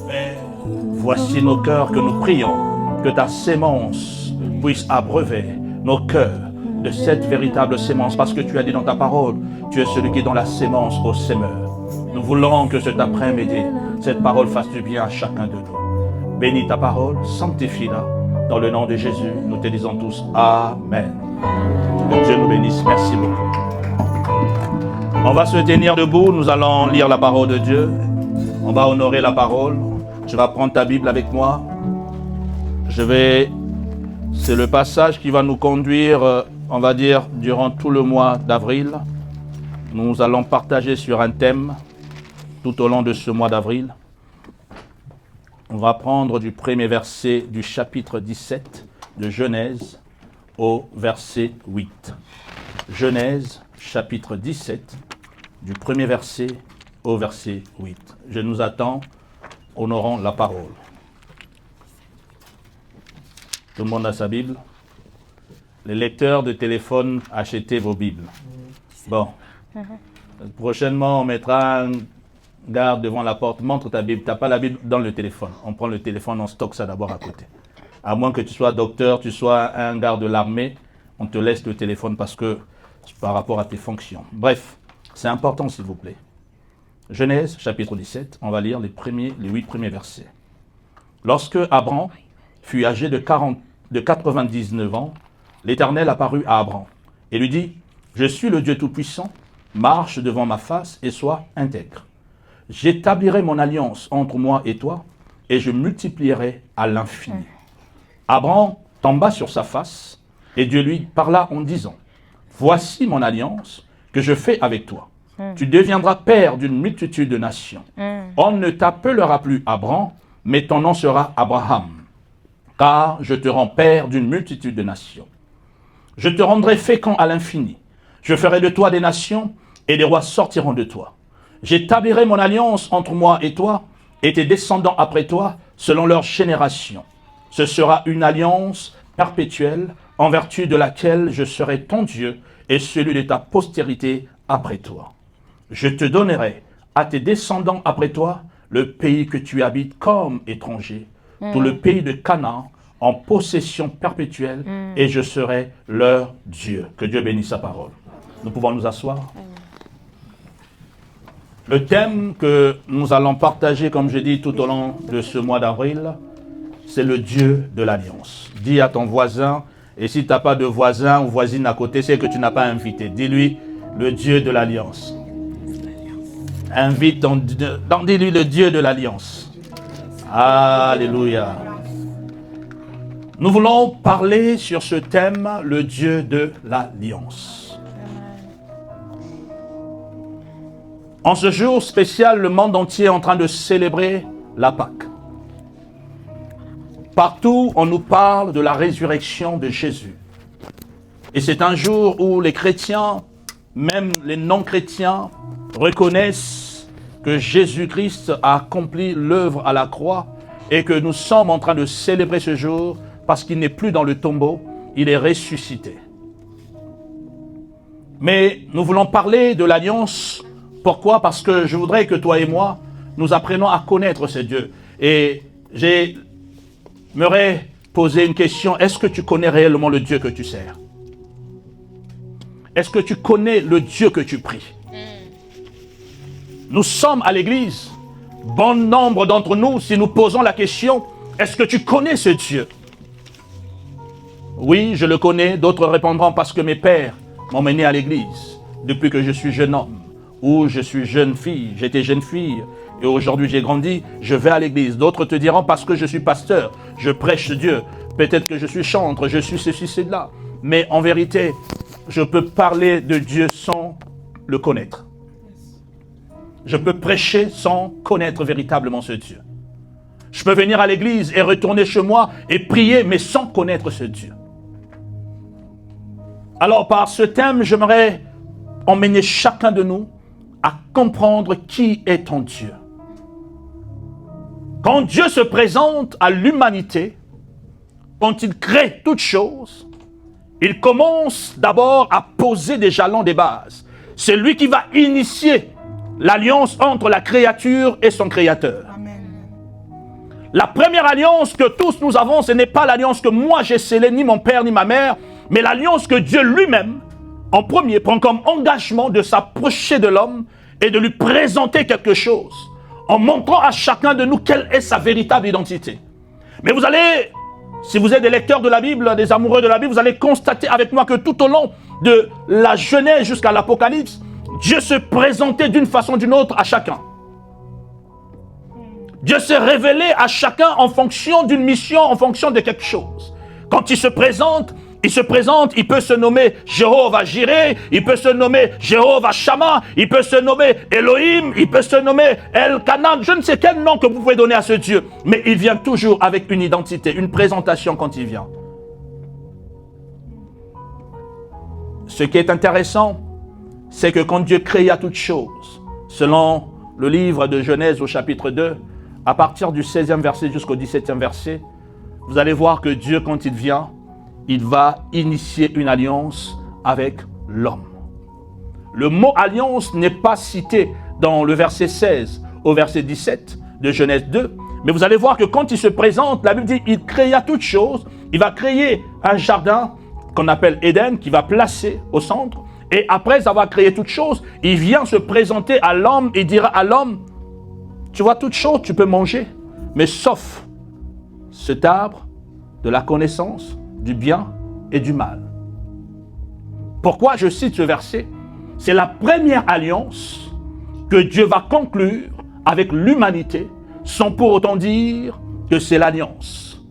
Mais voici nos cœurs que nous prions, que ta sémence puisse abreuver nos cœurs de cette véritable sémence, parce que tu as dit dans ta parole, tu es celui qui donne la sémence au sémeur. Nous voulons que cet après-midi, cette parole fasse du bien à chacun de nous. Bénis ta parole, sanctifie-la. Dans le nom de Jésus, nous te disons tous Amen. Que Dieu nous bénisse. Merci beaucoup. On va se tenir debout, nous allons lire la parole de Dieu. On va honorer la parole. Tu vas prendre ta Bible avec moi. C'est le passage qui va nous conduire, on va dire, durant tout le mois d'avril. Nous allons partager sur un thème tout au long de ce mois d'avril. On va prendre du premier verset du chapitre 17 de Genèse au verset 8. Genèse, chapitre 17, du premier verset au verset 8. Je nous attends, honorons la parole. Tout le monde a sa Bible? Les lecteurs de téléphone, achetez vos Bibles. Bon. Prochainement, on mettra un garde devant la porte. Montre ta Bible. Tu n'as pas la Bible dans le téléphone. On prend le téléphone, on stocke ça d'abord à côté. À moins que tu sois docteur, tu sois un garde de l'armée, on te laisse le téléphone parce que par rapport à tes fonctions. Bref, c'est important s'il vous plaît. Genèse, chapitre 17, on va lire les 8 premiers versets. Lorsque Abraham fut âgé de 99 ans, l'Éternel apparut à Abraham et lui dit, « Je suis le Dieu Tout-Puissant, marche devant ma face et sois intègre. J'établirai mon alliance entre moi et toi et je multiplierai à l'infini. » Abraham tomba sur sa face et Dieu lui parla en disant, « Voici mon alliance que je fais avec toi. Tu deviendras père d'une multitude de nations. On ne t'appellera plus Abraham, mais ton nom sera Abraham, car je te rends père d'une multitude de nations. Je te rendrai fécond à l'infini. Je ferai de toi des nations, et des rois sortiront de toi. J'établirai mon alliance entre moi et toi, et tes descendants après toi, selon leur génération. Ce sera une alliance perpétuelle, en vertu de laquelle je serai ton Dieu, et celui de ta postérité après toi. Je te donnerai à tes descendants après toi le pays que tu habites comme étranger, tout le pays de Canaan, en possession perpétuelle, et je serai leur Dieu. Que Dieu bénisse sa parole. Nous pouvons nous asseoir. Le thème que nous allons partager, comme je dis, tout au long de ce mois d'avril, c'est le Dieu de l'Alliance. Dis à ton voisin, et si tu n'as pas de voisin ou voisine à côté, c'est que tu n'as pas invité. Dis-lui, le Dieu de l'Alliance. Invite dis-lui le Dieu de l'Alliance. Alléluia. Nous voulons parler sur ce thème, le Dieu de l'Alliance. En ce jour spécial, le monde entier est en train de célébrer la Pâque. Partout, on nous parle de la résurrection de Jésus. Et c'est un jour où les chrétiens, même les non-chrétiens, reconnaissent que Jésus-Christ a accompli l'œuvre à la croix et que nous sommes en train de célébrer ce jour parce qu'il n'est plus dans le tombeau, il est ressuscité. Mais nous voulons parler de l'alliance. Pourquoi? Parce que je voudrais que toi et moi, nous apprenions à connaître ce Dieu. Et j'aimerais poser une question. Est-ce que tu connais réellement le Dieu que tu sers? Est-ce que tu connais le Dieu que tu pries? Nous sommes à l'église. Bon nombre d'entre nous, si nous posons la question, est-ce que tu connais ce Dieu? Oui, je le connais. D'autres répondront parce que mes pères m'ont mené à l'église depuis que je suis jeune homme ou je suis jeune fille. J'étais jeune fille et aujourd'hui j'ai grandi, je vais à l'église. D'autres te diront parce que je suis pasteur, je prêche Dieu. Peut-être que je suis chantre, je suis ceci, cela. Mais en vérité, je peux parler de Dieu sans le connaître. Je peux prêcher sans connaître véritablement ce Dieu. Je peux venir à l'église et retourner chez moi et prier, mais sans connaître ce Dieu. Alors, par ce thème, j'aimerais emmener chacun de nous à comprendre qui est ton Dieu. Quand Dieu se présente à l'humanité, quand il crée toutes choses, il commence d'abord à poser des jalons des bases. C'est lui qui va initier l'alliance entre la créature et son créateur. Amen. la première alliance que tous nous avons, ce n'est pas l'alliance que moi j'ai scellée, ni mon père, ni ma mère, mais l'alliance que Dieu lui-même, en premier, prend comme engagement de s'approcher de l'homme et de lui présenter quelque chose, en montrant à chacun de nous quelle est sa véritable identité. Mais vous allez, si vous êtes des lecteurs de la Bible, des amoureux de la Bible, vous allez constater avec moi que tout au long de la Genèse jusqu'à l'Apocalypse, Dieu se présentait d'une façon ou d'une autre à chacun. Dieu s'est révélé à chacun en fonction d'une mission, en fonction de quelque chose. Quand il se présente, il peut se nommer Jéhovah Jireh, il peut se nommer Jéhovah Shammah, il peut se nommer Elohim, il peut se nommer El-Kanan, je ne sais quel nom que vous pouvez donner à ce Dieu, mais il vient toujours avec une identité, une présentation quand il vient. Ce qui est intéressant, c'est que quand Dieu créa toutes choses, selon le livre de Genèse au chapitre 2, à partir du 16e verset jusqu'au 17e verset, vous allez voir que Dieu, quand il vient, il va initier une alliance avec l'homme. Le mot alliance n'est pas cité dans le verset 16 au verset 17 de Genèse 2, mais vous allez voir que quand il se présente, la Bible dit il créa toutes choses, il va créer un jardin qu'on appelle Éden, qui va placer au centre, et après avoir créé toutes choses, il vient se présenter à l'homme et dira à l'homme, tu vois, toutes choses tu peux manger, mais sauf cet arbre de la connaissance du bien et du mal. Pourquoi je cite ce verset? C'est la première alliance que Dieu va conclure avec l'humanité, sans pour autant dire que c'est l'alliance.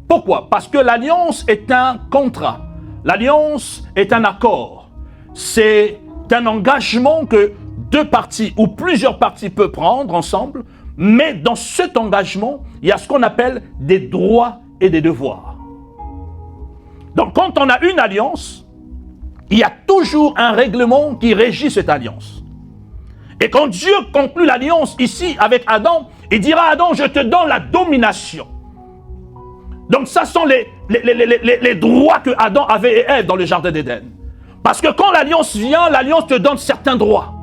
Pourquoi? Parce que l'alliance est un contrat. L'alliance est un accord. C'est un engagement que deux parties ou plusieurs parties peuvent prendre ensemble, mais dans cet engagement, il y a ce qu'on appelle des droits et des devoirs. Donc quand on a une alliance, il y a toujours un règlement qui régit cette alliance. Et quand Dieu conclut l'alliance ici avec Adam, il dira à Adam, je te donne la domination. Donc ça sont les droits que Adam avait et Ève dans le jardin d'Éden. Parce que quand l'alliance vient, l'alliance te donne certains droits.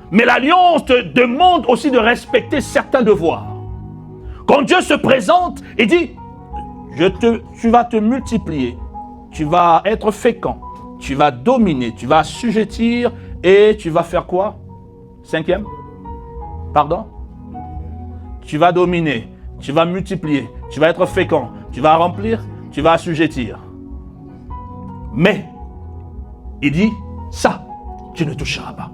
Mais l'alliance te demande aussi de respecter certains devoirs. Quand Dieu se présente, il dit, tu vas te multiplier, tu vas être fécond, tu vas dominer, tu vas assujettir et tu vas faire quoi? Cinquième? Pardon? Tu vas dominer, tu vas multiplier, tu vas être fécond, tu vas remplir, tu vas assujettir. Mais, il dit, ça, tu ne toucheras pas.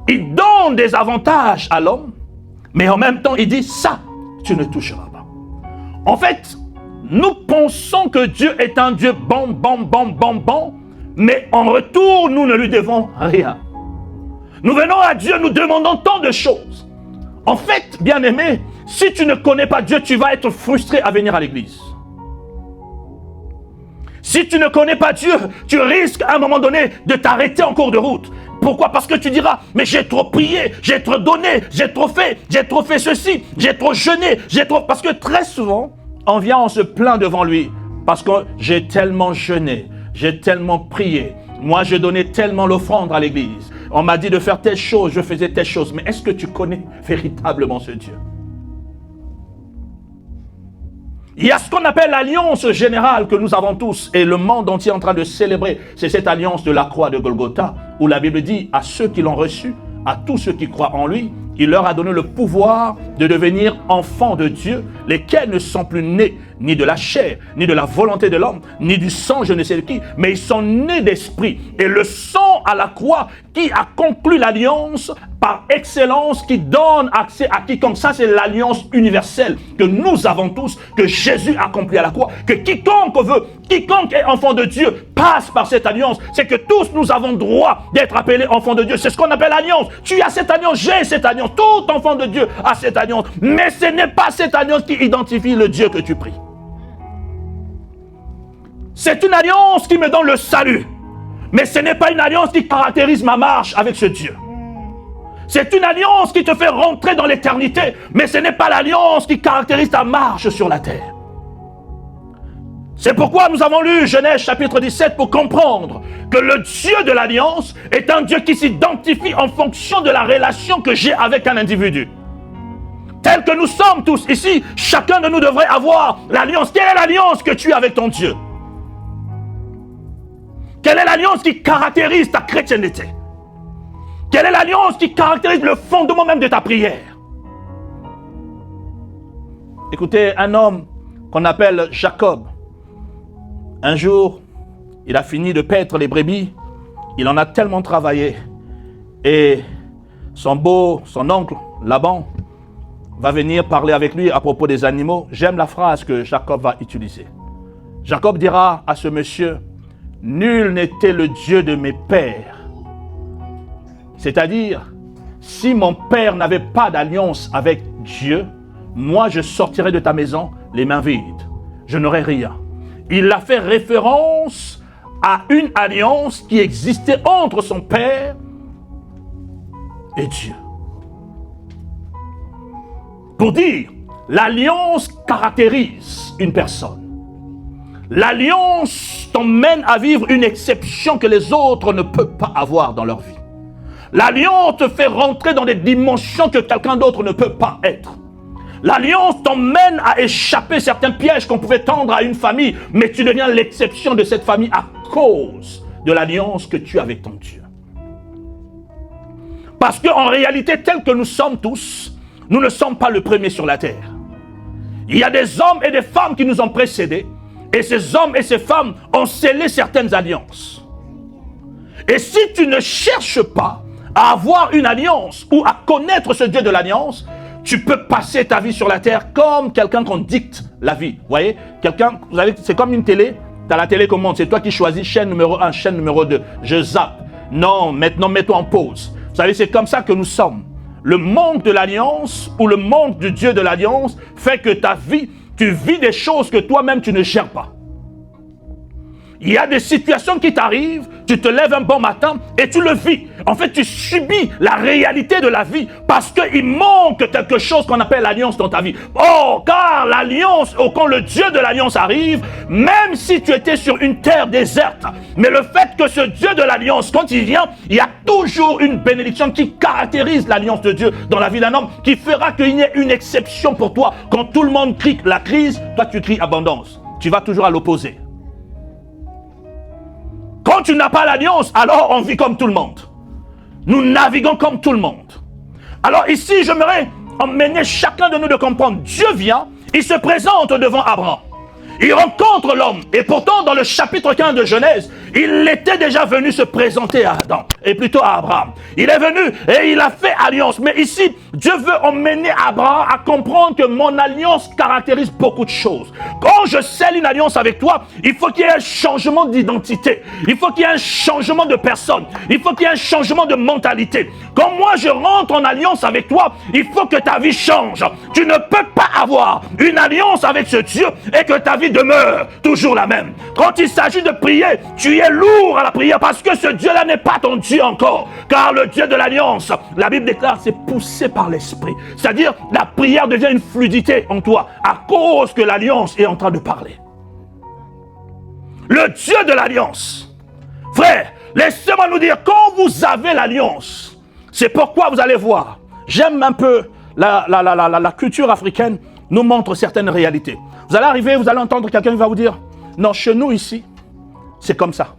Il donne des avantages à l'homme, mais en même temps, il dit, ça, tu ne toucheras pas. En fait, nous pensons que Dieu est un Dieu bon, mais en retour, nous ne lui devons rien. Nous venons à Dieu, nous demandons tant de choses. En fait, bien-aimé, si tu ne connais pas Dieu, tu vas être frustré à venir à l'église. Si tu ne connais pas Dieu, tu risques à un moment donné de t'arrêter en cours de route. Pourquoi? Parce que tu diras, mais j'ai trop prié, j'ai trop donné, j'ai trop fait ceci, j'ai trop jeûné, Parce que très souvent, on vient, on se plaint devant lui. Parce que j'ai tellement jeûné, j'ai tellement prié. Moi, je donnais tellement l'offrande à l'église. On m'a dit de faire telle chose, je faisais telle chose. Mais est-ce que tu connais véritablement ce Dieu? Il y a ce qu'on appelle l'alliance générale que nous avons tous et le monde entier est en train de célébrer. C'est cette alliance de la croix de Golgotha où la Bible dit à ceux qui l'ont reçu, à tous ceux qui croient en lui, il leur a donné le pouvoir de devenir enfants de Dieu, lesquels ne sont plus nés ni de la chair, ni de la volonté de l'homme, ni du sang, je ne sais de qui, mais ils sont nés d'esprit. Et le sang à la croix qui a conclu l'alliance par excellence, qui donne accès à quiconque. Ça, c'est l'alliance universelle que nous avons tous, que Jésus a accompli à la croix, que quiconque est enfant de Dieu, passe par cette alliance. C'est que tous nous avons droit d'être appelés enfants de Dieu. C'est ce qu'on appelle l'alliance. Tu as cette alliance, j'ai cette alliance. Tout enfant de Dieu a cette alliance. Mais ce n'est pas cette alliance qui identifie le Dieu que tu pries. C'est une alliance qui me donne le salut. Mais ce n'est pas une alliance qui caractérise ma marche avec ce Dieu. C'est une alliance qui te fait rentrer dans l'éternité. Mais ce n'est pas l'alliance qui caractérise ta marche sur la terre. C'est pourquoi nous avons lu Genèse chapitre 17 pour comprendre que le Dieu de l'alliance est un Dieu qui s'identifie en fonction de la relation que j'ai avec un individu. Tel que nous sommes tous ici, chacun de nous devrait avoir l'alliance. Quelle est l'alliance que tu as avec ton Dieu? Quelle est l'alliance qui caractérise ta chrétienté? Quelle est l'alliance qui caractérise le fondement même de ta prière? Écoutez, un homme qu'on appelle Jacob, un jour, il a fini de paître les brebis, il en a tellement travaillé, et son oncle, Laban, va venir parler avec lui à propos des animaux. J'aime la phrase que Jacob va utiliser. Jacob dira à ce monsieur, « Nul n'était le Dieu de mes pères. » C'est-à-dire, si mon père n'avait pas d'alliance avec Dieu, moi je sortirais de ta maison les mains vides. Je n'aurais rien. Il a fait référence à une alliance qui existait entre son père et Dieu. Pour dire, l'alliance caractérise une personne. L'alliance t'emmène à vivre une exception que les autres ne peuvent pas avoir dans leur vie. L'alliance te fait rentrer dans des dimensions que quelqu'un d'autre ne peut pas être. L'alliance t'emmène à échapper certains pièges qu'on pouvait tendre à une famille, mais tu deviens l'exception de cette famille à cause de l'alliance que tu as avec ton Dieu. Parce qu'en réalité, tel que nous sommes tous, nous ne sommes pas le premier sur la terre. Il y a des hommes et des femmes qui nous ont précédés, et ces hommes et ces femmes ont scellé certaines alliances. Et si tu ne cherches pas à avoir une alliance ou à connaître ce Dieu de l'alliance, tu peux passer ta vie sur la terre comme quelqu'un qu'on dicte la vie. Vous voyez, vous savez, c'est comme une télé. Tu as la télécommande, c'est toi qui choisis chaîne numéro 1, chaîne numéro 2. Je zappe. Non, maintenant mets-toi en pause. Vous savez, c'est comme ça que nous sommes. Le manque de l'alliance ou le manque du Dieu de l'alliance fait que ta vie, tu vis des choses que toi-même tu ne gères pas. Il y a des situations qui t'arrivent, tu te lèves un bon matin et tu le vis. En fait, tu subis la réalité de la vie parce qu'il manque quelque chose qu'on appelle l'alliance dans ta vie. Oh, car l'alliance, quand le Dieu de l'alliance arrive, même si tu étais sur une terre déserte, mais le fait que ce Dieu de l'alliance, quand il vient, il y a toujours une bénédiction qui caractérise l'alliance de Dieu dans la vie d'un homme, qui fera qu'il y ait une exception pour toi. Quand tout le monde crie la crise, toi tu cries abondance. Tu vas toujours à l'opposé. Quand tu n'as pas l'alliance, alors on vit comme tout le monde. Nous naviguons comme tout le monde. Alors ici, j'aimerais emmener chacun de nous de comprendre. Dieu vient, il se présente devant Abraham. Il rencontre l'homme. Et pourtant, dans le chapitre 15 de Genèse, il était déjà venu se présenter à Adam, et plutôt à Abraham. Il est venu et il a fait alliance. Mais ici, Dieu veut emmener Abraham à comprendre que mon alliance caractérise beaucoup de choses. Quand je scelle une alliance avec toi, il faut qu'il y ait un changement d'identité. Il faut qu'il y ait un changement de personne. Il faut qu'il y ait un changement de mentalité. Quand moi je rentre en alliance avec toi, il faut que ta vie change. Tu ne peux pas avoir une alliance avec ce Dieu et que ta vie demeure toujours la même. Quand il s'agit de prier, tu es lourd à la prière parce que ce Dieu-là n'est pas ton Dieu encore. Car le Dieu de l'alliance, la Bible déclare, c'est poussé par l'Esprit. C'est-à-dire, la prière devient une fluidité en toi à cause que l'alliance est en train de parler. Le Dieu de l'alliance. Frère, laissez-moi nous dire, quand vous avez l'alliance, c'est pourquoi vous allez voir. J'aime un peu la culture africaine nous montre certaines réalités. Vous allez arriver, vous allez entendre quelqu'un qui va vous dire, non, chez nous ici, c'est comme ça.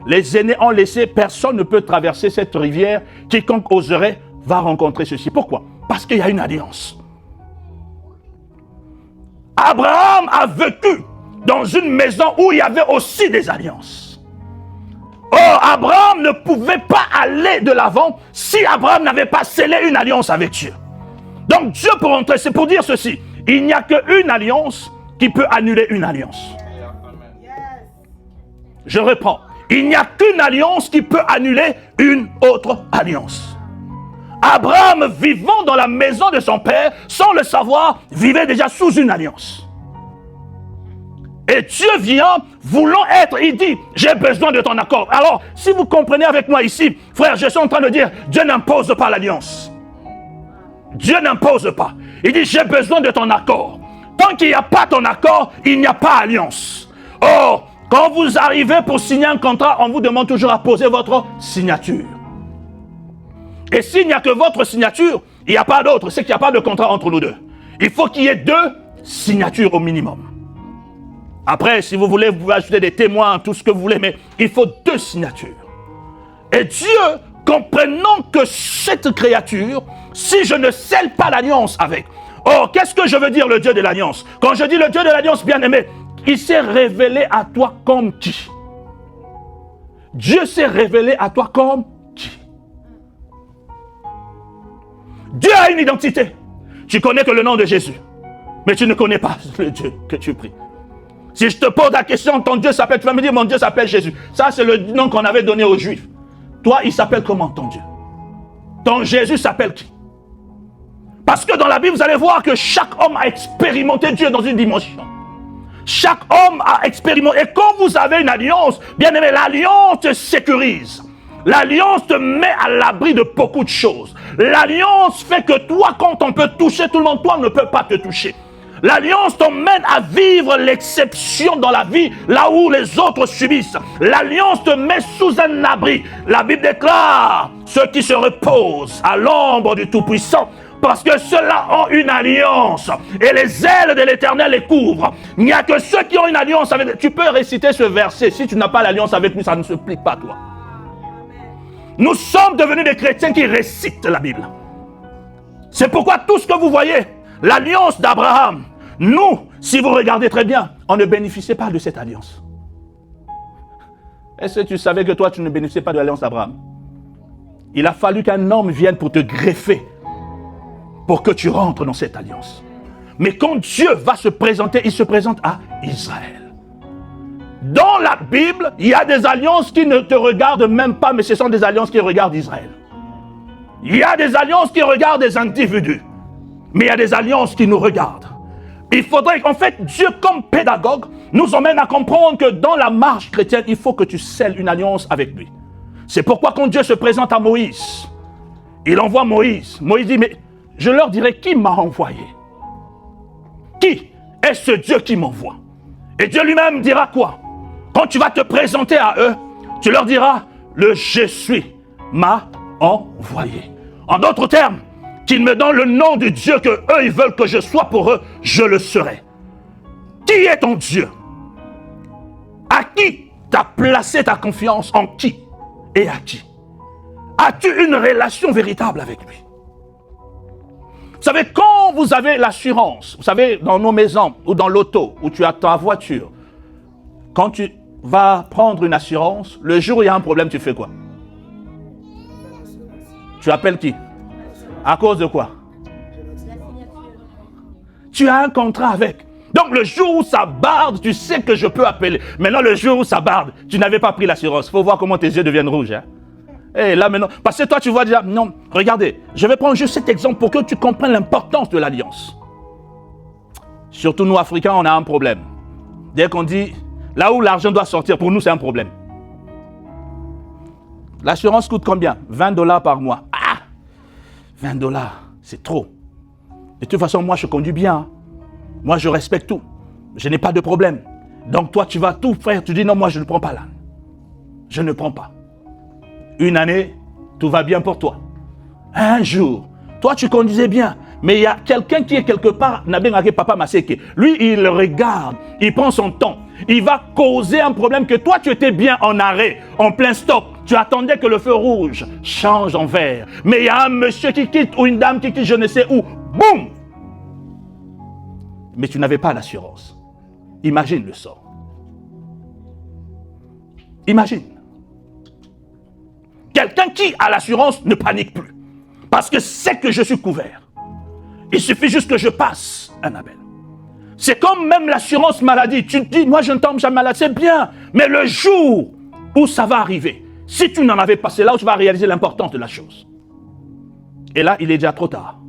Les aînés ont laissé, personne ne peut traverser cette rivière. Quiconque oserait va rencontrer ceci. Pourquoi? Parce qu'il y a une alliance. Abraham a vécu dans une maison où il y avait aussi des alliances. Or, Abraham ne pouvait pas aller de l'avant si Abraham n'avait pas scellé une alliance avec Dieu. Donc Dieu pour entrer, c'est pour dire ceci. Il n'y a qu'une alliance qui peut annuler une alliance. Je reprends. Il n'y a qu'une alliance qui peut annuler une autre alliance. Abraham, vivant dans la maison de son père, sans le savoir, vivait déjà sous une alliance. Et Dieu vient, voulant être, il dit, j'ai besoin de ton accord. Alors, si vous comprenez avec moi ici, frère, je suis en train de dire, Dieu n'impose pas l'alliance. Dieu n'impose pas. Il dit, j'ai besoin de ton accord. Tant qu'il n'y a pas ton accord, il n'y a pas alliance. Or, quand vous arrivez pour signer un contrat, on vous demande toujours à poser votre signature. Et s'il n'y a que votre signature, Il n'y a pas d'autre, c'est qu'il n'y a pas de contrat entre nous deux. Il faut qu'il y ait 2 signatures au minimum. Après, si vous voulez, vous pouvez ajouter des témoins, tout ce que vous voulez, mais il faut 2 signatures. Et Dieu, comprenant que cette créature, si je ne scelle pas l'alliance avec, oh, qu'est-ce que je veux dire le Dieu de l'alliance? Quand je dis le Dieu de l'alliance, bien-aimé, il s'est révélé à toi comme qui? Dieu s'est révélé à toi comme qui? Dieu a une identité. Tu connais que le nom de Jésus, mais tu ne connais pas le Dieu que tu pries. Si je te pose la question, ton Dieu s'appelle, tu vas me dire, mon Dieu s'appelle Jésus. Ça, c'est le nom qu'on avait donné aux Juifs. Toi, il s'appelle comment ton Dieu? Ton Jésus s'appelle qui? Parce que dans la Bible, vous allez voir que chaque homme a expérimenté Dieu dans une dimension. Chaque homme a expérimenté. Et quand vous avez une alliance, bien aimé, l'alliance te sécurise. L'alliance te met à l'abri de beaucoup de choses. L'alliance fait que toi, quand on peut toucher tout le monde, toi ne peux pas te toucher. L'alliance t'emmène à vivre l'exception dans la vie, là où les autres subissent. L'alliance te met sous un abri. La Bible déclare, ceux qui se reposent à l'ombre du Tout-Puissant, parce que ceux-là ont une alliance et les ailes de l'Éternel les couvrent. Il n'y a que ceux qui ont une alliance avec... Tu peux réciter ce verset. Si tu n'as pas l'alliance avec lui, ça ne se plie pas, toi. Nous sommes devenus des chrétiens qui récitent la Bible. C'est pourquoi tout ce que vous voyez, l'alliance d'Abraham, nous, si vous regardez très bien, on ne bénéficiait pas de cette alliance. Est-ce que tu savais que toi, tu ne bénéficiais pas de l'alliance d'Abraham? Il a fallu qu'un homme vienne pour te greffer, pour que tu rentres dans cette alliance. Mais quand Dieu va se présenter, il se présente à Israël. Dans la Bible, il y a des alliances qui ne te regardent même pas, mais ce sont des alliances qui regardent Israël. Il y a des alliances qui regardent des individus, mais il y a des alliances qui nous regardent. Il faudrait qu'en fait, Dieu comme pédagogue nous emmène à comprendre que dans la marche chrétienne, il faut que tu scelles une alliance avec lui. C'est pourquoi quand Dieu se présente à Moïse, il envoie Moïse. Moïse dit, mais je leur dirai qui m'a envoyé. Qui est ce Dieu qui m'envoie? Et Dieu lui-même dira quoi? Quand tu vas te présenter à eux, tu leur diras, le je suis m'a envoyé. En d'autres termes, qu'ils me donnent le nom du Dieu que eux ils veulent que je sois pour eux, je le serai. Qui est ton Dieu? À qui tu as placé ta confiance? En qui et à qui? As-tu une relation véritable avec lui? Vous savez, quand vous avez l'assurance, vous savez, dans nos maisons ou dans l'auto, où tu as ta voiture, quand tu vas prendre une assurance, le jour où il y a un problème, tu fais quoi? Tu appelles qui? À cause de quoi? Tu as un contrat avec. Donc le jour où ça barde, tu sais que je peux appeler. Maintenant, le jour où ça barde, tu n'avais pas pris l'assurance. Il faut voir comment tes yeux deviennent rouges. Hein? Et là maintenant, parce que toi tu vois déjà, non, regardez, je vais prendre juste cet exemple pour que tu comprennes l'importance de l'alliance. Surtout nous Africains, on a un problème. Dès qu'on dit, là où l'argent doit sortir, pour nous c'est un problème. L'assurance coûte combien? 20 $ par mois. Ah, 20 $, c'est trop. De toute façon, moi je conduis bien. Hein. Moi je respecte tout. Je n'ai pas de problème. Donc toi tu vas tout faire, tu dis non, moi je ne prends pas l'âne. Je ne prends pas. Une année, tout va bien pour toi. Un jour, toi tu conduisais bien, mais il y a quelqu'un qui est quelque part, papa Maseke. Lui, il regarde, il prend son temps. Il va causer un problème que toi tu étais bien en arrêt, en plein stop. Tu attendais que le feu rouge change en vert. Mais il y a un monsieur qui quitte ou une dame qui quitte je ne sais où. Boum! Mais tu n'avais pas l'assurance. Imagine le sort. Imagine. Quelqu'un qui a l'assurance ne panique plus. Parce que c'est que je suis couvert. Il suffit juste que je passe un appel. C'est comme même l'assurance maladie. Tu te dis, moi je ne tombe jamais malade, c'est bien. Mais le jour où ça va arriver, si tu n'en avais pas, c'est là où tu vas réaliser l'importance de la chose. Et là, il est déjà trop tard.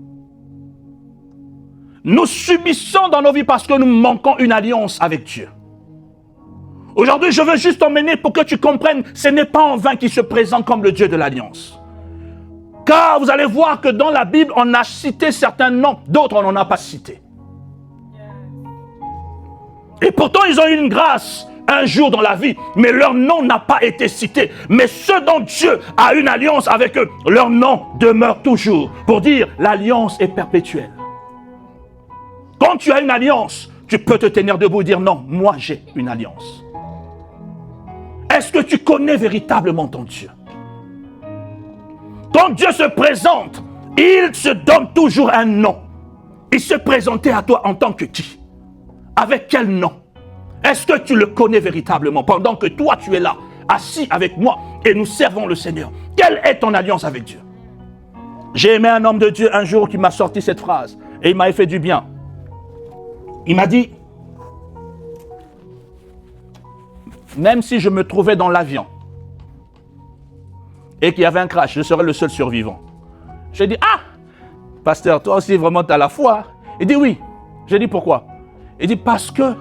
Nous subissons dans nos vies parce que nous manquons une alliance avec Dieu. Aujourd'hui, je veux juste t'emmener pour que tu comprennes, ce n'est pas en vain qu'il se présente comme le Dieu de l'alliance. Car vous allez voir que dans la Bible, on a cité certains noms, d'autres on n'en a pas cité. Et pourtant, ils ont eu une grâce un jour dans la vie, mais leur nom n'a pas été cité. Mais ceux dont Dieu a une alliance avec eux, leur nom demeure toujours. Pour dire, l'alliance est perpétuelle. Quand tu as une alliance, tu peux te tenir debout et dire non, moi j'ai une alliance. Est-ce que tu connais véritablement ton Dieu? Quand Dieu se présente, il se donne toujours un nom. Il se présentait à toi en tant que qui? Avec quel nom? Est-ce que tu le connais véritablement pendant que toi tu es là, assis avec moi et nous servons le Seigneur? Quelle est ton alliance avec Dieu? J'ai aimé un homme de Dieu un jour qui m'a sorti cette phrase et il m'avait fait du bien. Il m'a dit, même si je me trouvais dans l'avion et qu'il y avait un crash, je serais le seul survivant. J'ai dit, ah, pasteur, toi aussi vraiment tu as la foi? Il dit oui. J'ai dit pourquoi? Il dit parce que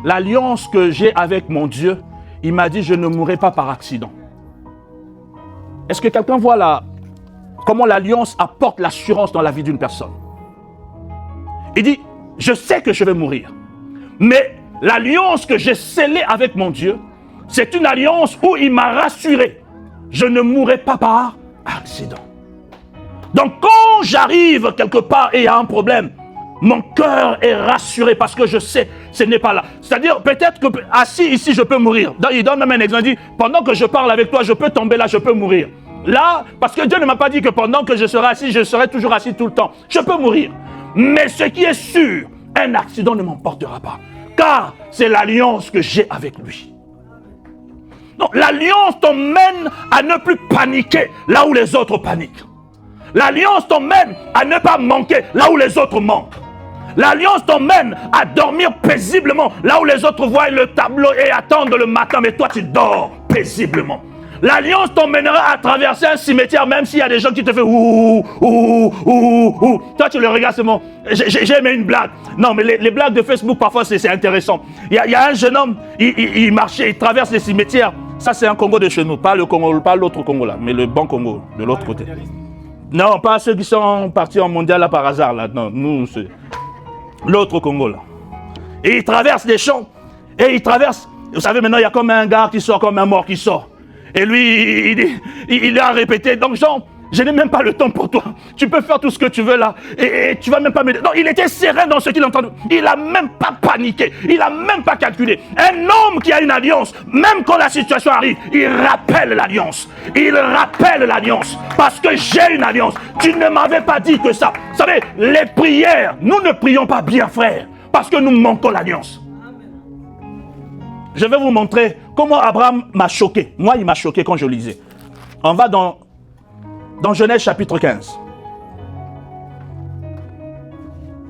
l'alliance que j'ai avec mon Dieu, il m'a dit je ne mourrai pas par accident. Est-ce que quelqu'un voit là comment l'alliance apporte l'assurance dans la vie d'une personne? Il dit, je sais que je vais mourir, mais l'alliance que j'ai scellée avec mon Dieu, c'est une alliance où il m'a rassuré. Je ne mourrai pas par accident. Donc quand j'arrive quelque part et il y a un problème, mon cœur est rassuré parce que je sais ce n'est pas là. C'est-à-dire peut-être que assis ici je peux mourir. Il donne même un exemple, il dit pendant que je parle avec toi je peux tomber là, je peux mourir. Là, parce que Dieu ne m'a pas dit que pendant que je serai assis, je serai toujours assis tout le temps. Je peux mourir. Mais ce qui est sûr, un accident ne m'emportera pas. Car c'est l'alliance que j'ai avec lui. Donc l'alliance t'emmène à ne plus paniquer là où les autres paniquent. L'alliance t'emmène à ne pas manquer là où les autres manquent. L'alliance t'emmène à dormir paisiblement là où les autres voient le tableau et attendent le matin, mais toi tu dors paisiblement. L'alliance t'emmènera à traverser un cimetière même s'il y a des gens qui te font ouh, ouh, ouh, ouh. Toi tu le regardes seulement. J'ai aimé une blague. Non mais les blagues de Facebook parfois c'est intéressant. Il y a un jeune homme, il marchait, il traverse les cimetières. Ça c'est un Congo de chez nous, pas le Congo, pas l'autre Congo là, mais le bon Congo de l'autre côté. Non, pas ceux qui sont partis en mondial là par hasard là. Non, nous c'est l'autre Congo là. Et il traverse les champs et il traverse. Vous savez maintenant il y a comme un gars qui sort, comme un mort qui sort. Et lui, il a répété. Donc, Jean, je n'ai même pas le temps pour toi. Tu peux faire tout ce que tu veux là. Et tu vas même pas m'aider. Non, il était serein dans ce qu'il entendait. Il n'a même pas paniqué. Il n'a même pas calculé. Un homme qui a une alliance, même quand la situation arrive, il rappelle l'alliance. Il rappelle l'alliance. Parce que j'ai une alliance. Tu ne m'avais pas dit que ça. Vous savez, les prières, nous ne prions pas bien, frère. Parce que nous manquons l'alliance. Je vais vous montrer comment Abraham m'a choqué. Moi, il m'a choqué quand je lisais. On va dans Genèse chapitre 15.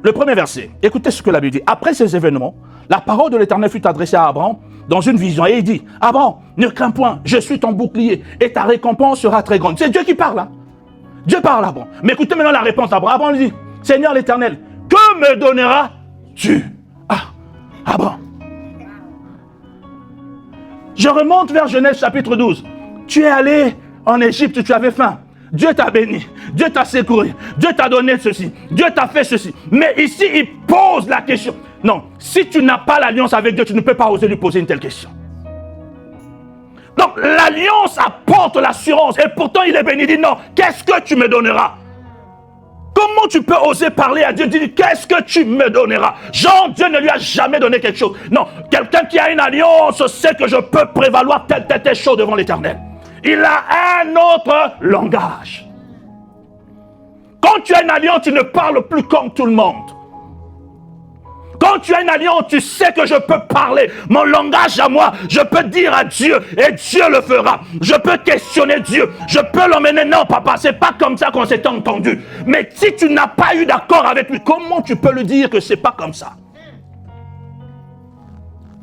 Le premier verset. Écoutez ce que la Bible dit. Après ces événements, la parole de l'Éternel fut adressée à Abraham dans une vision. Et il dit, Abraham, ne crains point, je suis ton bouclier et ta récompense sera très grande. C'est Dieu qui parle. Hein? Dieu parle à Abraham. Mais écoutez maintenant la réponse d'Abraham. Abraham lui dit, Seigneur l'Éternel, que me donneras-tu? Ah, Abraham. Je remonte vers Genèse chapitre 12. Tu es allé en Égypte, tu avais faim. Dieu t'a béni. Dieu t'a secouru. Dieu t'a donné ceci. Dieu t'a fait ceci. Mais ici, il pose la question. Non, si tu n'as pas l'alliance avec Dieu, tu ne peux pas oser lui poser une telle question. Donc, l'alliance apporte l'assurance. Et pourtant, il est béni. Il dit non, qu'est-ce que tu me donneras? Comment tu peux oser parler à Dieu? Dis, qu'est-ce que tu me donneras? Jean, Dieu ne lui a jamais donné quelque chose. Non, quelqu'un qui a une alliance sait que je peux prévaloir telle chose devant l'Éternel. Il a un autre langage. Quand tu as une alliance, tu ne parles plus comme tout le monde. Quand tu as une alliance, tu sais que je peux parler. Mon langage à moi, je peux dire à Dieu et Dieu le fera. Je peux questionner Dieu. Je peux l'emmener. Non, papa, c'est pas comme ça qu'on s'est entendu. Mais si tu n'as pas eu d'accord avec lui, comment tu peux lui dire que c'est pas comme ça?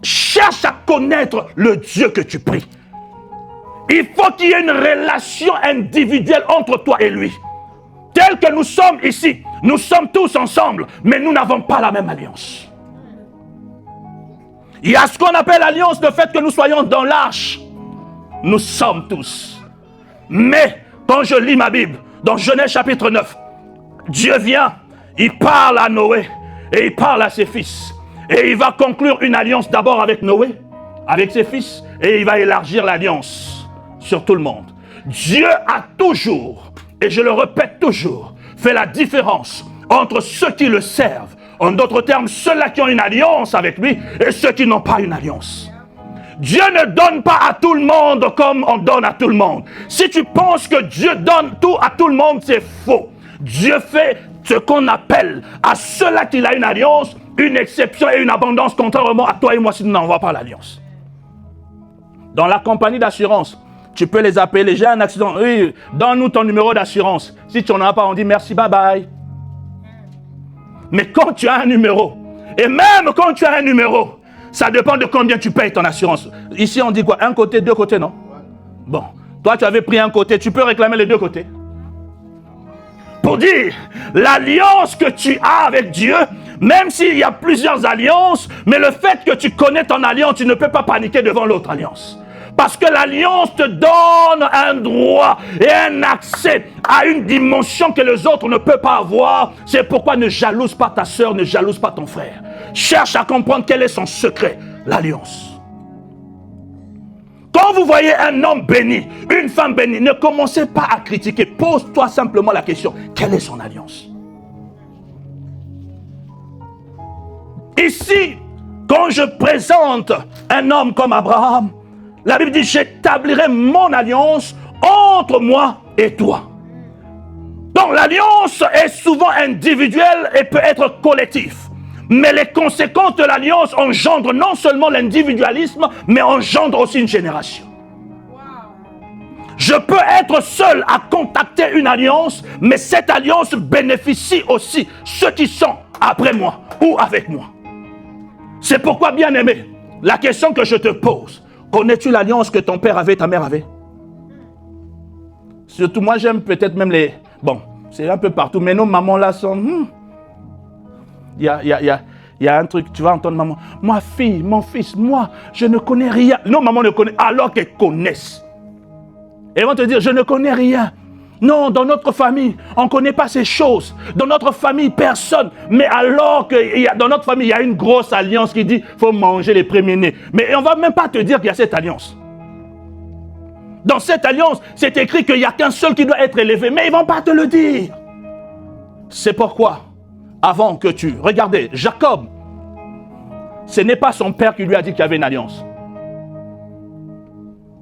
Cherche à connaître le Dieu que tu pries. Il faut qu'il y ait une relation individuelle entre toi et lui. Tel que nous sommes ici, nous sommes tous ensemble, mais nous n'avons pas la même alliance. Il y a ce qu'on appelle l'alliance, le fait que nous soyons dans l'arche. Nous sommes tous. Mais, quand je lis ma Bible, dans Genèse chapitre 9, Dieu vient, il parle à Noé, et il parle à ses fils. Et il va conclure une alliance d'abord avec Noé, avec ses fils et il va élargir l'alliance sur tout le monde. Dieu a toujours, et je le répète toujours, fait la différence entre ceux qui le servent, en d'autres termes, ceux-là qui ont une alliance avec lui et ceux qui n'ont pas une alliance. Dieu ne donne pas à tout le monde comme on donne à tout le monde. Si tu penses que Dieu donne tout à tout le monde, c'est faux. Dieu fait ce qu'on appelle à ceux-là qui ont une alliance, une exception et une abondance, contrairement à toi et moi si nous n'envoie pas l'alliance. Dans la compagnie d'assurance, tu peux les appeler, j'ai un accident, oui, donne-nous ton numéro d'assurance. Si tu n'en as pas, on dit merci, bye bye. Mais quand tu as un numéro, et même quand tu as un numéro, ça dépend de combien tu payes ton assurance. Ici, on dit quoi? Un côté, deux côtés, non? Bon, toi, tu avais pris un côté, tu peux réclamer les deux côtés. Pour dire, l'alliance que tu as avec Dieu, même s'il y a plusieurs alliances, mais le fait que tu connais ton alliance, tu ne peux pas paniquer devant l'autre alliance. Parce que l'alliance te donne un droit et un accès à une dimension que les autres ne peuvent pas avoir. C'est pourquoi ne jalouse pas ta soeur, ne jalouse pas ton frère. Cherche à comprendre quel est son secret, l'alliance. Quand vous voyez un homme béni, une femme bénie, ne commencez pas à critiquer. Pose-toi simplement la question, quelle est son alliance? Ici, quand je présente un homme comme Abraham, la Bible dit, j'établirai mon alliance entre moi et toi. Donc l'alliance est souvent individuelle et peut être collective. Mais les conséquences de l'alliance engendrent non seulement l'individualisme, mais engendrent aussi une génération. Je peux être seul à contacter une alliance, mais cette alliance bénéficie aussi ceux qui sont après moi ou avec moi. C'est pourquoi, bien-aimé, la question que je te pose, connais-tu l'alliance que ton père avait, ta mère avait? Surtout moi, j'aime peut-être même les... Bon, c'est un peu partout, mais nos mamans là sont... Il y a un truc, tu vas entendre maman, ma fille, mon fils, moi, je ne connais rien. Non, maman ne connaît, alors qu'elles connaissent. Et elles vont te dire, je ne connais rien. Non, dans notre famille, on ne connaît pas ces choses. Dans notre famille, personne. Mais alors que dans notre famille, il y a une grosse alliance qui dit, il faut manger les premiers-nés. Mais on ne va même pas te dire qu'il y a cette alliance. Dans cette alliance, c'est écrit qu'il n'y a qu'un seul qui doit être élevé. Mais ils ne vont pas te le dire. C'est pourquoi, avant que tu... Regardez, Jacob, ce n'est pas son père qui lui a dit qu'il y avait une alliance.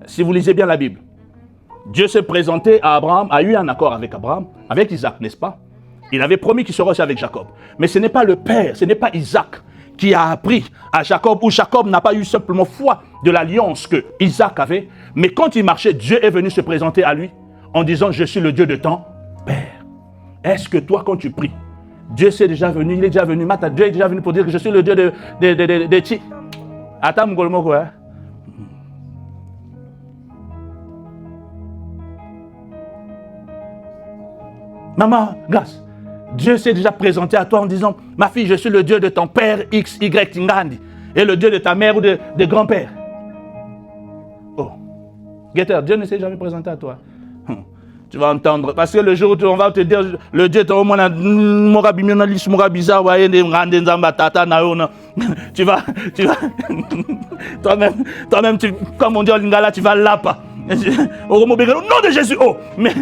Si vous lisez bien la Bible, Dieu s'est présenté à Abraham, a eu un accord avec Abraham, avec Isaac, n'est-ce pas? Il avait promis qu'il serait aussi avec Jacob. Mais ce n'est pas le père, ce n'est pas Isaac qui a appris à Jacob, ou Jacob n'a pas eu simplement foi de l'alliance que Isaac avait. Mais quand il marchait, Dieu est venu se présenter à lui en disant, je suis le Dieu de ton père. Est-ce que toi, quand tu pries, Dieu s'est déjà venu, il est déjà venu, Dieu est déjà venu pour dire que je suis le Dieu de Ti. Attends, mon quoi? Maman, grâce, Dieu s'est déjà présenté à toi en disant, ma fille, je suis le Dieu de ton père X, Y, Tingandi, et le Dieu de ta mère ou de grand-père. Oh, Guetteur, Dieu ne s'est jamais présenté à toi. Tu vas entendre, parce que le jour où on va te dire, le Dieu, tu vas, toi-même, comme on dit en lingala, tu vas là pas. Au nom de Jésus, oh, mais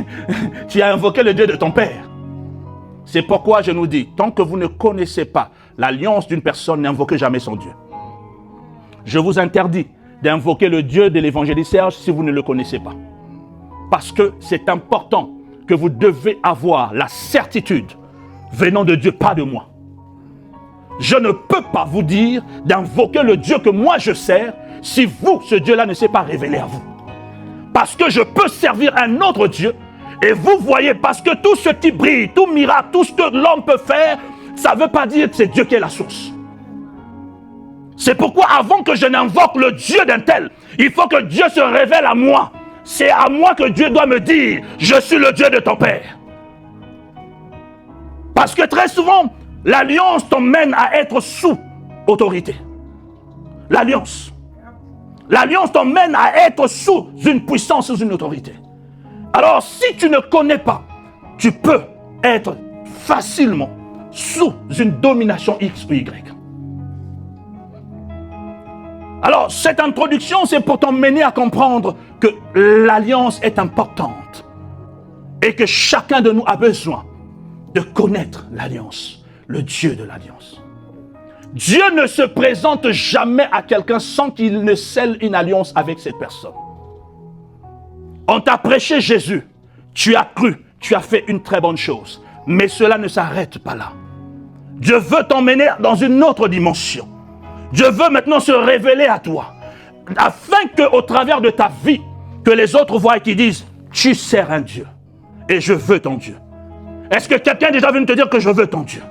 tu as invoqué le Dieu de ton père. C'est pourquoi je nous dis, tant que vous ne connaissez pas l'alliance d'une personne, n'invoquez jamais son Dieu. Je vous interdis d'invoquer le Dieu de l'évangéliste Serge si vous ne le connaissez pas. Parce que c'est important que vous devez avoir la certitude venant de Dieu, pas de moi. Je ne peux pas vous dire d'invoquer le Dieu que moi je sers si vous, ce Dieu-là, ne s'est pas révélé à vous. Parce que je peux servir un autre Dieu. Et vous voyez, parce que tout ce qui brille, tout miracle, tout ce que l'homme peut faire, ça ne veut pas dire que c'est Dieu qui est la source. C'est pourquoi avant que je n'invoque le Dieu d'un tel, il faut que Dieu se révèle à moi. C'est à moi que Dieu doit me dire, je suis le Dieu de ton père. Parce que très souvent, l'alliance t'emmène à être sous autorité. L'alliance. L'alliance t'emmène à être sous une puissance, sous une autorité. Alors, si tu ne connais pas, tu peux être facilement sous une domination X ou Y. Alors, cette introduction, c'est pour t'emmener à comprendre que l'alliance est importante et que chacun de nous a besoin de connaître l'alliance, le Dieu de l'alliance. Dieu ne se présente jamais à quelqu'un sans qu'il ne scelle une alliance avec cette personne. On t'a prêché Jésus, tu as cru, tu as fait une très bonne chose, mais cela ne s'arrête pas là. Dieu veut t'emmener dans une autre dimension. Dieu veut maintenant se révéler à toi, afin qu'au travers de ta vie, que les autres voient et qu'ils disent, tu sers un Dieu, et je veux ton Dieu. Est-ce que quelqu'un est déjà venu te dire que je veux ton Dieu?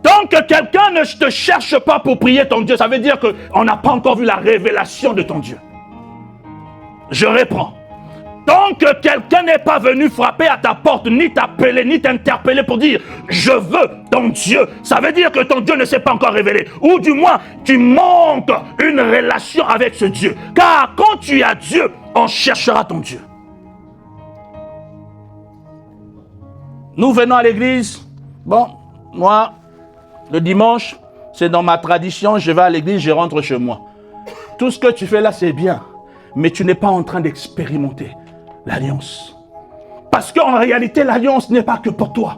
Tant que quelqu'un ne te cherche pas pour prier ton Dieu, ça veut dire qu'on n'a pas encore vu la révélation de ton Dieu. Je reprends. Tant que quelqu'un n'est pas venu frapper à ta porte, ni t'appeler, ni t'interpeller pour dire « Je veux ton Dieu », ça veut dire que ton Dieu ne s'est pas encore révélé. Ou du moins, tu manques une relation avec ce Dieu. Car quand tu as Dieu, on cherchera ton Dieu. Nous venons à l'église. Bon, moi, le dimanche, c'est dans ma tradition, je vais à l'église, je rentre chez moi. Tout ce que tu fais là, c'est bien. Mais tu n'es pas en train d'expérimenter l'alliance. Parce qu'en réalité, l'alliance n'est pas que pour toi.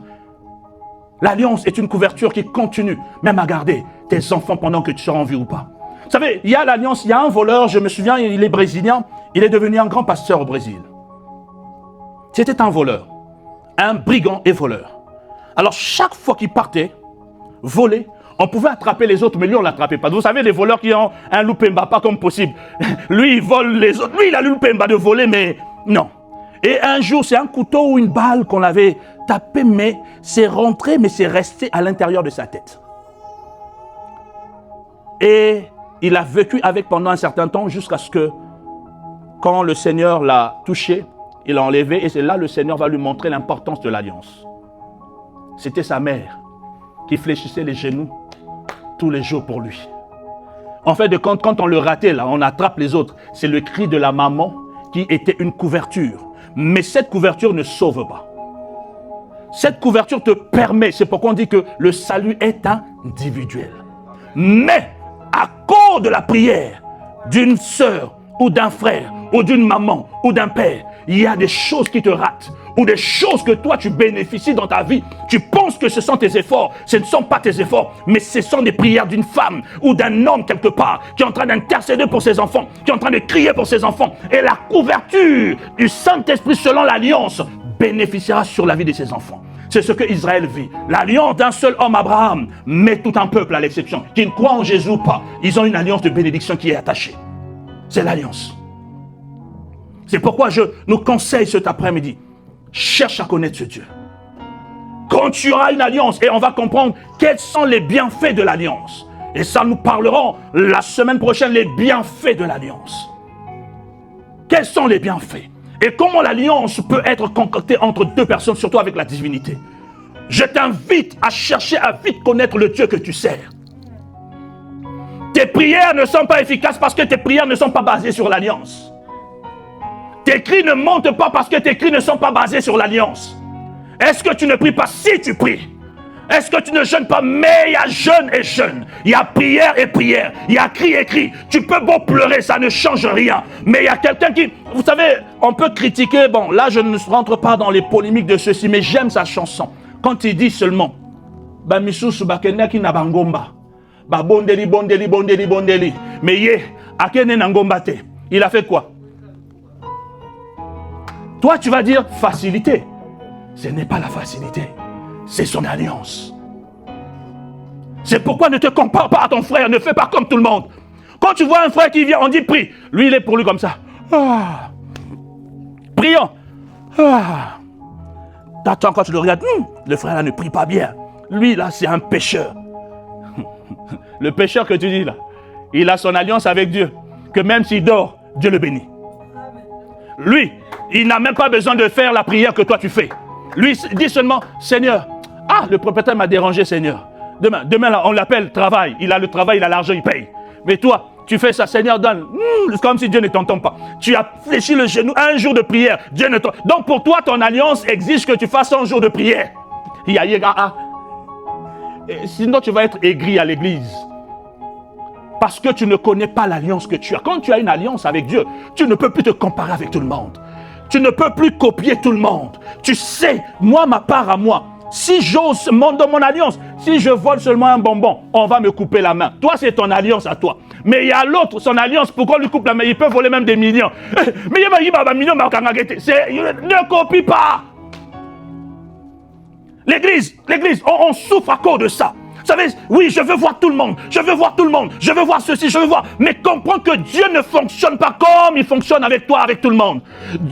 L'alliance est une couverture qui continue même à garder tes enfants pendant que tu seras en vie ou pas. Vous savez, il y a l'alliance, il y a un voleur, je me souviens, il est brésilien, il est devenu un grand pasteur au Brésil. C'était un voleur, un brigand et voleur. Alors chaque fois qu'il partait, voler, on pouvait attraper les autres, mais lui, on ne l'attrapait pas. Vous savez, les voleurs qui ont un loupemba, pas comme possible. Lui, il vole les autres. Lui, il a le loupemba de voler, mais non. Et un jour, c'est un couteau ou une balle qu'on avait tapé, mais c'est rentré, mais c'est resté à l'intérieur de sa tête. Et il a vécu avec pendant un certain temps, jusqu'à ce que, quand le Seigneur l'a touché, il l'a enlevé, et c'est là le Seigneur va lui montrer l'importance de l'alliance. C'était sa mère qui fléchissait les genoux tous les jours pour lui. En fait, quand on le ratait, là, on attrape les autres. C'est le cri de la maman qui était une couverture. Mais cette couverture ne sauve pas. Cette couverture te permet, c'est pourquoi on dit que le salut est individuel. Mais à cause de la prière d'une sœur ou d'un frère ou d'une maman ou d'un père, il y a des choses qui te ratent. Ou des choses que toi tu bénéficies dans ta vie. Tu penses que ce sont tes efforts. Ce ne sont pas tes efforts, mais ce sont des prières d'une femme ou d'un homme quelque part qui est en train d'intercéder pour ses enfants, qui est en train de crier pour ses enfants. Et la couverture du Saint-Esprit selon l'alliance bénéficiera sur la vie de ses enfants. C'est ce que Israël vit. L'alliance d'un seul homme, Abraham, mais tout un peuple à l'exception, qui ne croit en Jésus ou pas. Ils ont une alliance de bénédiction qui est attachée. C'est l'alliance. C'est pourquoi je nous conseille cet après-midi. Cherche à connaître ce Dieu. Quand tu auras une alliance, et on va comprendre quels sont les bienfaits de l'alliance. Et ça, nous parlerons la semaine prochaine, les bienfaits de l'alliance. Quels sont les bienfaits? Et comment l'alliance peut être concoctée entre deux personnes, surtout avec la divinité. Je t'invite à chercher à vite connaître le Dieu que tu sers. Tes prières ne sont pas efficaces parce que tes prières ne sont pas basées sur l'alliance. Tes cris ne montent pas parce que tes cris ne sont pas basés sur l'alliance. Est-ce que tu ne pries pas? Si tu pries. Est-ce que tu ne jeûnes pas? Mais il y a jeûne et jeûne. Il y a prière et prière. Il y a cri et cri. Tu peux beau pleurer, ça ne change rien. Mais il y a quelqu'un qui... Vous savez, on peut critiquer... Bon, là, je ne rentre pas dans les polémiques de ceci, mais j'aime sa chanson. Quand il dit seulement... Ba misusu bakenda ki na bangomba. Ba bondeli, bondeli, bondeli, bondeli. Mais yé, akene na ngomba te. Il a fait quoi? Toi, tu vas dire facilité. Ce n'est pas la facilité. C'est son alliance. C'est pourquoi ne te compare pas à ton frère. Ne fais pas comme tout le monde. Quand tu vois un frère qui vient, on dit prie. Lui, il est pour lui comme ça. Ah. Prions. Ah. T'attends quand tu le regardes. Le frère là ne prie pas bien. Lui là, c'est un pécheur. Le pécheur que tu dis là, il a son alliance avec Dieu. Que même s'il dort, Dieu le bénit. Lui, il n'a même pas besoin de faire la prière que toi tu fais. Lui, dit seulement, Seigneur, le propriétaire m'a dérangé, Seigneur. Demain là, on l'appelle travail. Il a le travail, il a l'argent, il paye. Mais toi, tu fais ça, Seigneur, donne. C'est comme si Dieu ne t'entend pas. Tu as fléchi le genou, un jour de prière. Dieu ne t'entend. Donc pour toi, ton alliance exige que tu fasses un jour de prière. Sinon, tu vas être aigri à l'église. Parce que tu ne connais pas l'alliance que tu as. Quand tu as une alliance avec Dieu, tu ne peux plus te comparer avec tout le monde. Tu ne peux plus copier tout le monde. Tu sais, moi, ma part à moi, si j'ose dans mon alliance, si je vole seulement un bonbon, on va me couper la main. Toi, c'est ton alliance à toi. Mais il y a l'autre, son alliance, pourquoi on lui coupe la main? Il peut voler même des millions. Mais il y a des millions, ne copie pas. L'église, on souffre à cause de ça. Vous savez, oui, je veux voir tout le monde, je veux voir tout le monde, je veux voir ceci, je veux voir. Mais comprends que Dieu ne fonctionne pas comme il fonctionne avec toi, avec tout le monde.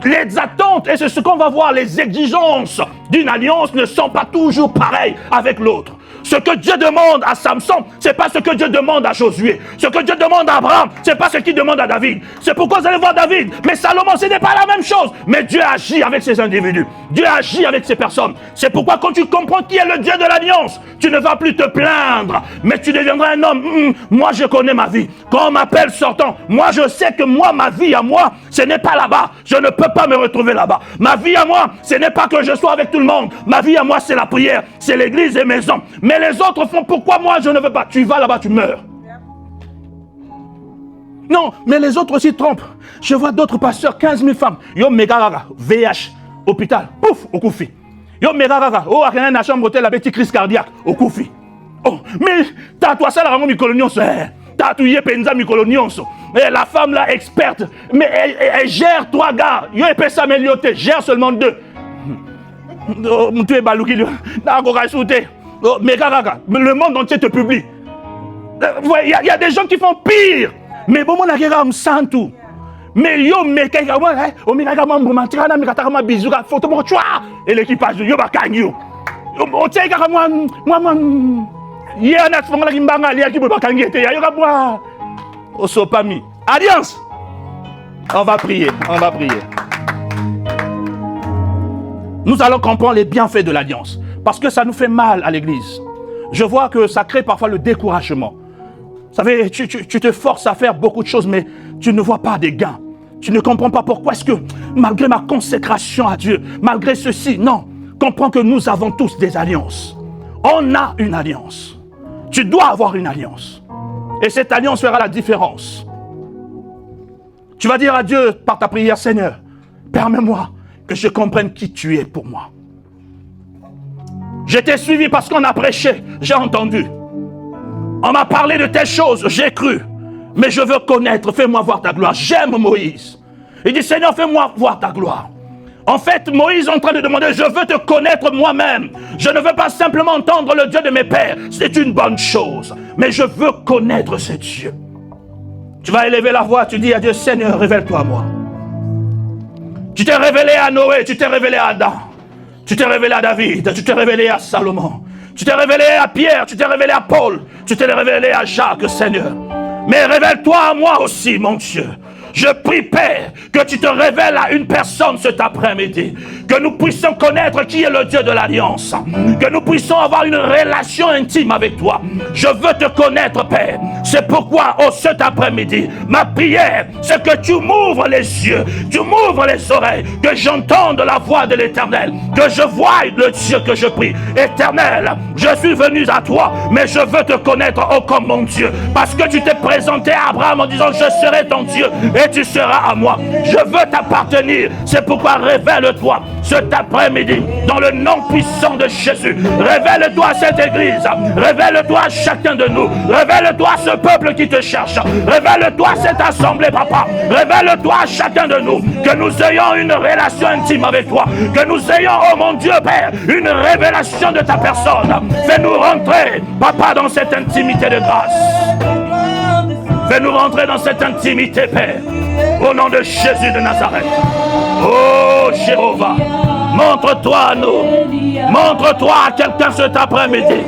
Les attentes, et c'est ce qu'on va voir, les exigences d'une alliance ne sont pas toujours pareilles avec l'autre. Ce que Dieu demande à Samson, ce n'est pas ce que Dieu demande à Josué. Ce que Dieu demande à Abraham, ce n'est pas ce qu'il demande à David. C'est pourquoi vous allez voir David. Mais Salomon, ce n'est pas la même chose. Mais Dieu agit avec ces individus. Dieu agit avec ces personnes. C'est pourquoi quand tu comprends qui est le Dieu de l'alliance, tu ne vas plus te plaindre. Mais tu deviendras un homme. Moi, je connais ma vie. Quand on m'appelle sortant, moi, je sais que moi, ma vie à moi, ce n'est pas là-bas. Je ne peux pas me retrouver là-bas. Ma vie à moi, ce n'est pas que je sois avec tout le monde. Ma vie à moi, c'est la prière, c'est l'église et maison. Mais les autres font pourquoi moi je ne veux pas. Tu vas là-bas, tu meurs. Non, mais les autres aussi trompent. Je vois d'autres pasteurs, 15 000 femmes. Yo megaraga, VH, hôpital, pouf, au koufi. Yo megaraga, oh, à la chambre d'hôtel, la petite crise cardiaque, au koufi. Oh, mais t'as toi ça la rango micolonion, t'as tout yé penza micolonion. La femme là, experte, mais elle gère 3 gars. Yo épée s'améliorer, gère seulement 2. Tu es balouki, mais le monde entier te publie. Il y a des gens qui font pire. Mais bon, on a regardé comme ça tout. Mais yo, mais quelqu'un, on m'a regardé comme ça, on m'a regardé bisou, photo, et l'équipage, yo, bah, kanyo. On tient comme moi, il y a un autre qui m'a dit, il y a un kanyo, il y a un bois. Au sopami. Alliance. On va prier. Nous allons comprendre les bienfaits de l'alliance. Parce que ça nous fait mal à l'église. Je vois que ça crée parfois le découragement. Vous savez, tu te forces à faire beaucoup de choses, mais tu ne vois pas des gains. Tu ne comprends pas pourquoi est-ce que, malgré ma consécration à Dieu, malgré ceci, non. Comprends que nous avons tous des alliances. On a une alliance. Tu dois avoir une alliance. Et cette alliance fera la différence. Tu vas dire à Dieu par ta prière, Seigneur, permets-moi que je comprenne qui tu es pour moi. J'étais suivi parce qu'on a prêché, j'ai entendu. On m'a parlé de telles choses, j'ai cru. Mais je veux connaître, fais-moi voir ta gloire. J'aime Moïse. Il dit, Seigneur, fais-moi voir ta gloire. En fait, Moïse est en train de demander, je veux te connaître moi-même. Je ne veux pas simplement entendre le Dieu de mes pères. C'est une bonne chose. Mais je veux connaître ce Dieu. Tu vas élever la voix, tu dis à Dieu, Seigneur, révèle-toi à moi. Tu t'es révélé à Noé, tu t'es révélé à Adam. Tu t'es révélé à David, tu t'es révélé à Salomon. Tu t'es révélé à Pierre, tu t'es révélé à Paul. Tu t'es révélé à Jacques, Seigneur. Mais révèle-toi à moi aussi, mon Dieu. Je prie, Père, que tu te révèles à une personne cet après-midi. Que nous puissions connaître qui est le Dieu de l'Alliance. Que nous puissions avoir une relation intime avec toi. Je veux te connaître, Père. C'est pourquoi, cet après-midi, ma prière, c'est que tu m'ouvres les yeux, tu m'ouvres les oreilles, que j'entende la voix de l'Éternel, que je voie le Dieu que je prie. Éternel, je suis venu à toi, mais je veux te connaître, comme mon Dieu. Parce que tu t'es présenté à Abraham en disant, je serai ton Dieu. Et tu seras à moi. Je veux t'appartenir. C'est pourquoi révèle-toi cet après-midi dans le nom puissant de Jésus. Révèle-toi à cette église. Révèle-toi à chacun de nous. Révèle-toi à ce peuple qui te cherche. Révèle-toi à cette assemblée, papa. Révèle-toi à chacun de nous. Que nous ayons une relation intime avec toi. Que nous ayons, oh mon Dieu, Père, une révélation de ta personne. Fais-nous rentrer, papa, dans cette intimité de grâce. Fais-nous rentrer dans cette intimité, Père, au nom de Jésus de Nazareth. Oh, Jéhovah, montre-toi à nous. Montre-toi à quelqu'un cet après-midi.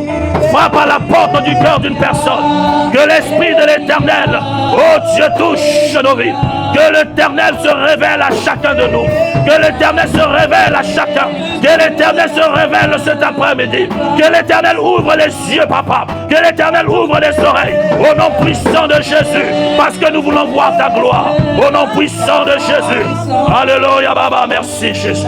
Frappe à la porte du cœur d'une personne. Que l'Esprit de l'Éternel, oh Dieu, touche nos vies. Que l'Éternel se révèle à chacun de nous. Que l'Éternel se révèle à chacun. Que l'Éternel se révèle cet après-midi. Que l'Éternel ouvre les yeux, papa. Que l'Éternel ouvre les oreilles. Au nom puissant de Jésus. Parce que nous voulons voir ta gloire. Au nom puissant de Jésus. Alléluia, Baba. Merci, Jésus.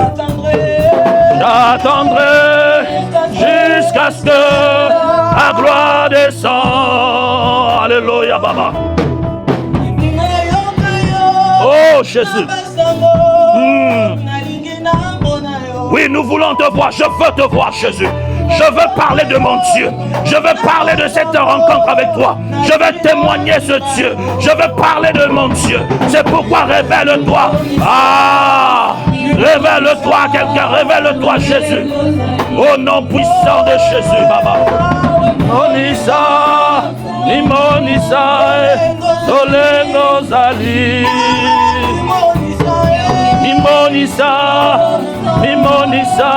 J'attendrai jusqu'à ce que la gloire descende. Alléluia, Baba. Oh, Jésus. Oui, nous voulons te voir. Je veux te voir, Jésus. Je veux parler de mon Dieu. Je veux parler de cette rencontre avec toi. Je veux témoigner ce Dieu. Je veux parler de mon Dieu. C'est pourquoi révèle-toi. Ah, révèle-toi à quelqu'un. Révèle-toi, Jésus. Au nom puissant de Jésus, Baba. Monisa, Limonisa, Solengo Zali. Limonisa, Limonisa,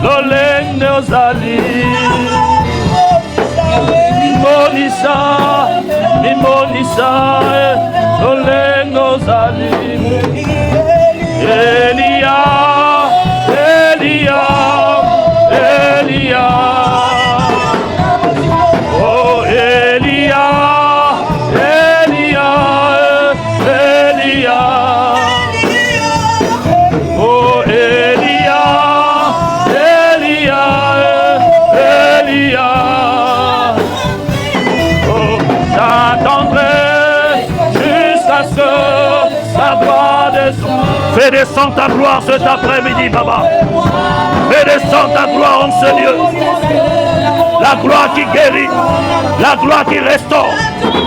Lolengo Zali. Limonisa, Limonisa, Lolengo Zali. Elia, Elia, Elia. Oh, Elia, Elia, Elia. Oh, Elia, Elia, Elia. Oh, j'attendrai jusqu'à ce que ta gloire descende. Fais descendre ta gloire cet après-midi, Baba. Fais descendre ta gloire en ce lieu. La gloire qui guérit, la gloire qui restaure,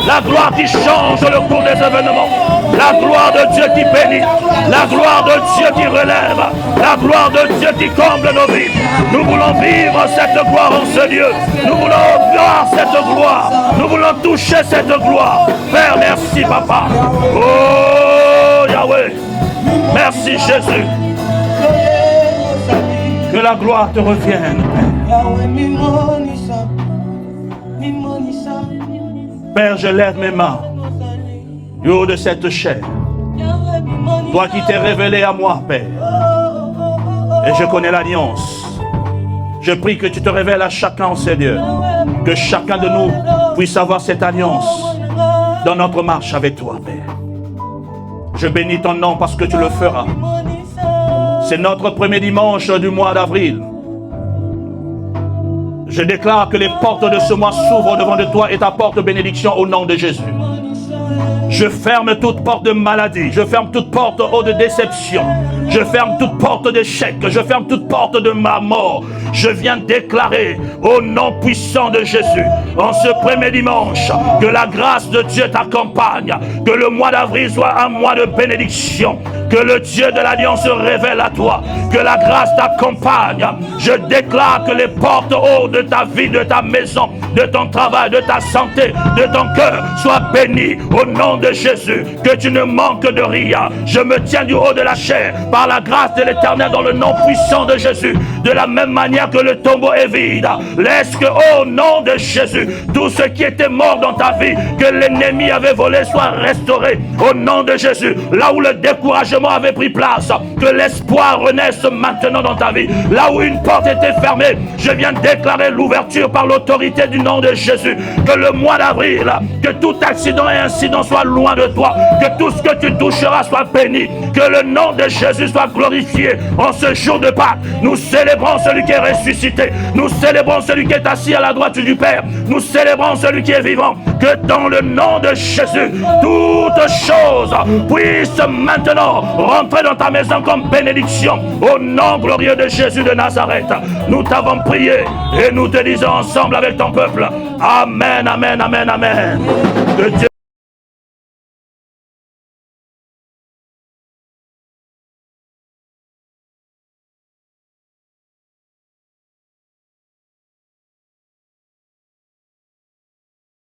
la gloire qui change le cours des événements, la gloire de Dieu qui bénit, la gloire de Dieu qui relève, la gloire de Dieu qui comble nos vies. Nous voulons vivre cette gloire en ce lieu. Nous voulons voir cette gloire. Nous voulons toucher cette gloire. Père, merci, Papa. Oh, Yahweh. Merci, Jésus. Que la gloire te revienne, Père, je lève mes mains du haut de cette chair. Toi qui t'es révélé à moi, Père, et je connais l'alliance. Je prie que tu te révèles à chacun, Seigneur, que chacun de nous puisse avoir cette alliance dans notre marche avec toi, Père. Je bénis ton nom parce que tu le feras. C'est notre premier dimanche du mois d'avril. Je déclare que les portes de ce mois s'ouvrent devant de toi et t'apportent bénédiction au nom de Jésus. Je ferme toute porte de maladie. Je ferme toute porte de déception. Je ferme toute porte d'échec. Je ferme toute porte de ma mort. Je viens déclarer au nom puissant de Jésus, en ce premier dimanche, que la grâce de Dieu t'accompagne. Que le mois d'avril soit un mois de bénédiction. Que le Dieu de l'Alliance se révèle à toi. Que la grâce t'accompagne. Je déclare que les portes hautes de ta vie, de ta maison, de ton travail, de ta santé, de ton cœur soient bénies au nom de Jésus. Que tu ne manques de rien. Je me tiens du haut de la chair par la grâce de l'Éternel dans le nom puissant de Jésus. De la même manière que le tombeau est vide, laisse que au nom de Jésus, tout ce qui était mort dans ta vie, que l'ennemi avait volé, soit restauré au nom de Jésus. Là où le découragement avait pris place, que l'espoir renaisse maintenant dans ta vie. Là où une porte était fermée, je viens déclarer l'ouverture par l'autorité du nom de Jésus. Que le mois d'avril, que tout accident et incident soit loin de toi. Que tout ce que tu toucheras soit béni. Que le nom de Jésus soit glorifié en ce jour de Pâques. Nous célébrons celui qui est ressuscité. Nous célébrons celui qui est assis à la droite du Père. Nous célébrons celui qui est vivant. Que dans le nom de Jésus, toutes choses puissent maintenant rentrer dans ta maison comme bénédiction. Au nom glorieux de Jésus de Nazareth, nous t'avons prié et nous te disons ensemble avec ton peuple. Amen, amen, amen, amen. Que Dieu